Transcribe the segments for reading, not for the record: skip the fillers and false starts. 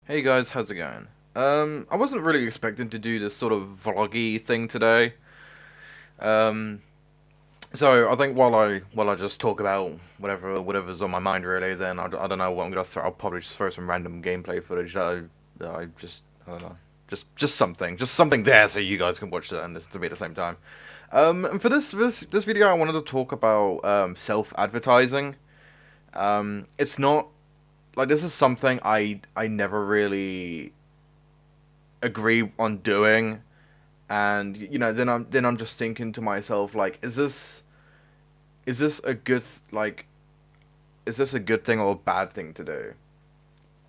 Hey guys, how's it going? I wasn't really expecting to do this sort of vloggy thing today. Um, so I think while I just talk about whatever's on my mind really, then I don't know what I'm gonna throw. I'll probably just throw some random gameplay footage that I just I don't know, just something there so you guys can watch it and listen to me at the same time. And for this video, I wanted to talk about self-advertising. It's not like this is something I never really agree on doing, and then I'm just thinking to myself, like, is this a is this a good thing or a bad thing to do?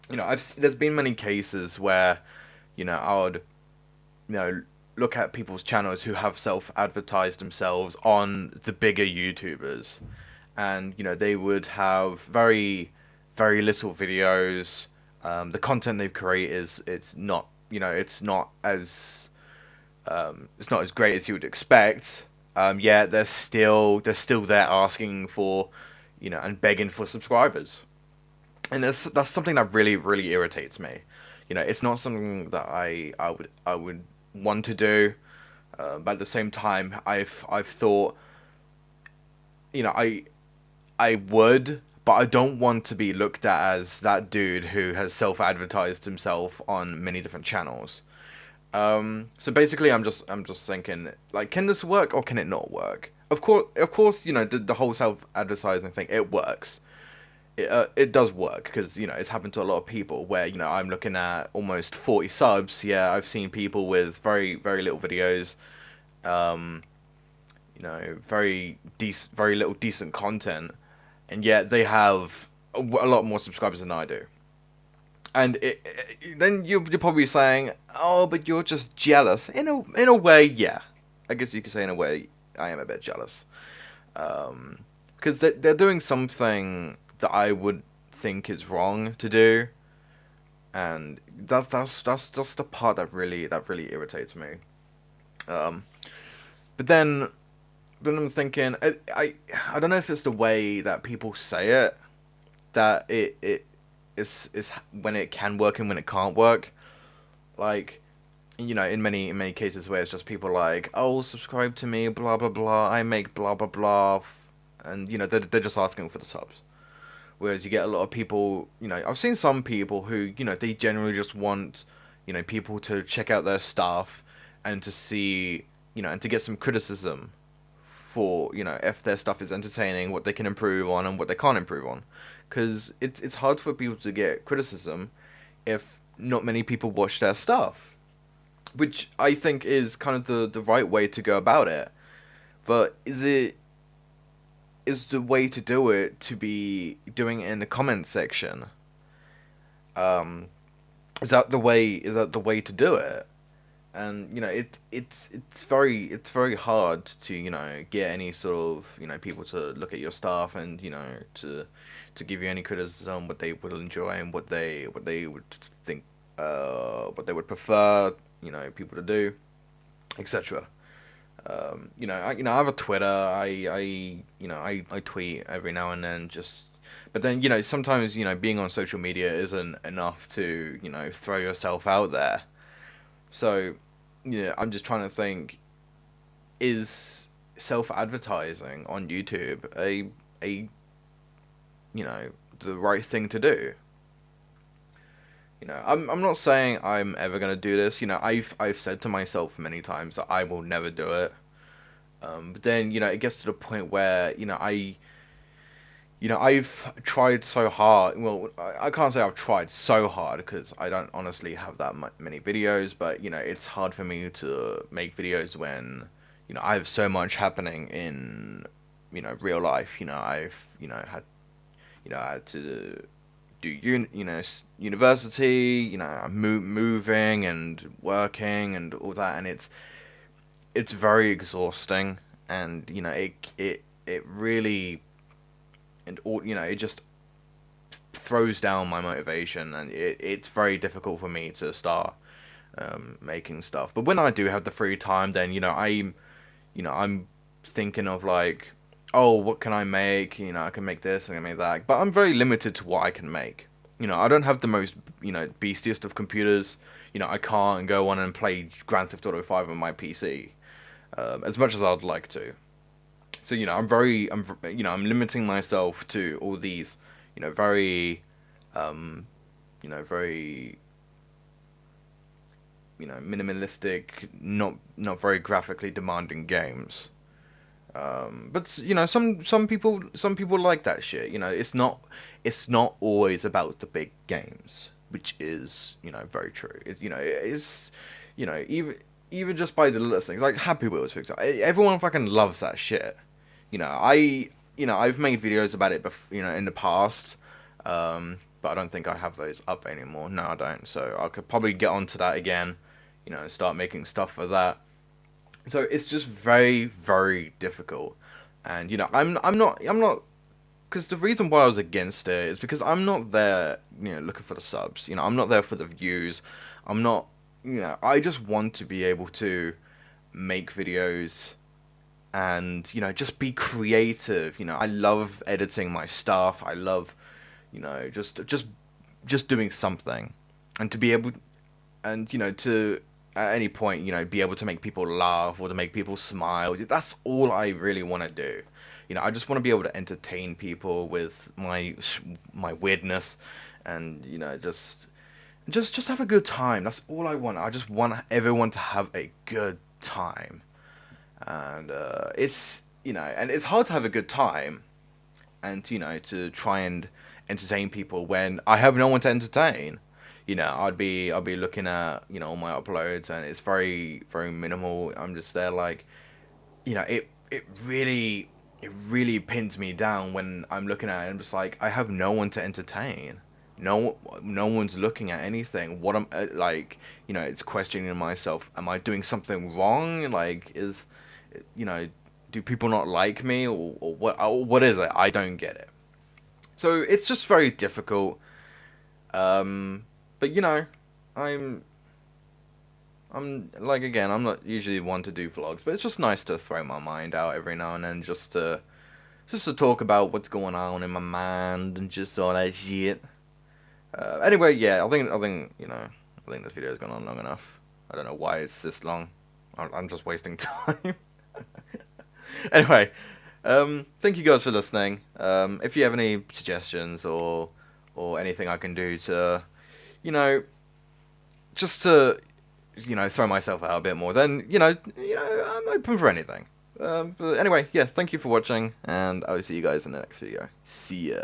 There's been many cases where I would you know look at people's channels who have self-advertised themselves on the bigger YouTubers, and they would have very little videos. The content they create is it's not as great as you would expect. Yeah, they're still there asking for, and begging for subscribers, and that's something that really irritates me. It's not something that I would want to do, but at the same time, I've thought, I would, but I don't want to be looked at as that dude who has self-advertised himself on many different channels. So basically, I'm just thinking, like, can this work or can it not work? Of course, the whole self-advertising thing, it works. It does work because it's happened to a lot of people where I'm looking at almost 40 subs. Yeah, I've seen people with very little videos, um, very little decent content, and yet they have a lot more subscribers than I do. And then you're probably saying, "Oh, but you're just jealous." In a way, yeah. I guess you could say in a way I am a bit jealous, because they're doing something that I would think is wrong to do, and that's just the part that really irritates me. Um, but then I'm thinking, I don't know if it's the way that people say it, that it is when it can work and when it can't work. Like, in many cases where it's just people like, oh, subscribe to me, blah blah blah, I make blah blah blah, and they're just asking for the subs. Whereas you get a lot of people, I've seen some people who, they generally just want, people to check out their stuff and to see, and to get some criticism for, if their stuff is entertaining, what they can improve on and what they can't improve on. Because it's hard for people to get criticism if not many people watch their stuff, which I think is kind of the right way to go about it. But is the way to do it to be doing it in the comment section? Um, is that the way to do it? And it's very hard to get any sort of people to look at your stuff and to give you any criticism, what they would enjoy and what they would think, what they would prefer people to do, etc. I have a Twitter. I tweet every now and then, just. But then sometimes being on social media isn't enough to throw yourself out there. So I'm just trying to think: is self-advertising on YouTube a the right thing to do? I'm not saying I'm ever gonna do this. I've said to myself many times that I will never do it. But then it gets to the point where I've tried so hard. Well, I can't say I've tried so hard because I don't honestly have that many videos. But it's hard for me to make videos when I have so much happening in real life. I've I had to do university. I'm moving and working and all that, and it's very exhausting, and it really, and all it just throws down my motivation, and it's very difficult for me to start making stuff. But when I do have the free time, then I'm thinking of, like, oh, what can I make? I can make this, I can make that, but I'm very limited to what I can make. You know, I don't have the most, beastiest of computers. You know, I can't go on and play Grand Theft Auto 5 on my PC, as much as I'd like to. So, I'm limiting myself to all these, very, very, minimalistic, not very graphically demanding games. But some people like that shit. You know, it's not always about the big games, which is very true. It's even just by the little things like Happy Wheels, for example. Everyone fucking loves that shit. I've made videos about it in the past, but I don't think I have those up anymore. No, I don't. So I could probably get onto that again. And start making stuff for that. So it's just very, very difficult, and I'm not, because the reason why I was against it is because I'm not there, looking for the subs. I'm not there for the views. I'm not, I just want to be able to make videos and just be creative. I love editing my stuff. I love, just doing something, and to be able, and to at any point, be able to make people laugh or to make people smile. That's all I really want to do. I just want to be able to entertain people with my weirdness, and just have a good time. That's all I want. I just want everyone to have a good time, and it's hard to have a good time, and to try and entertain people when I have no one to entertain. I'd be looking at all my uploads, and it's very, very minimal. I'm just there like, it really pins me down when I'm looking at it. I'm just like, I have no one to entertain. No one's looking at anything. What am like? It's questioning myself. Am I doing something wrong? Like, you know, do people not like me, or what? Or what is it? I don't get it. So it's just very difficult. But I'm like, again, I'm not usually one to do vlogs, but it's just nice to throw my mind out every now and then, just to talk about what's going on in my mind and just all that shit. Anyway, yeah, I think this video's gone on long enough. I don't know why it's this long. I'm just wasting time. Anyway, thank you guys for listening. If you have any suggestions or anything I can do to, you know, just to, throw myself out a bit more, then, I'm open for anything. But anyway, yeah, thank you for watching, and I will see you guys in the next video. See ya.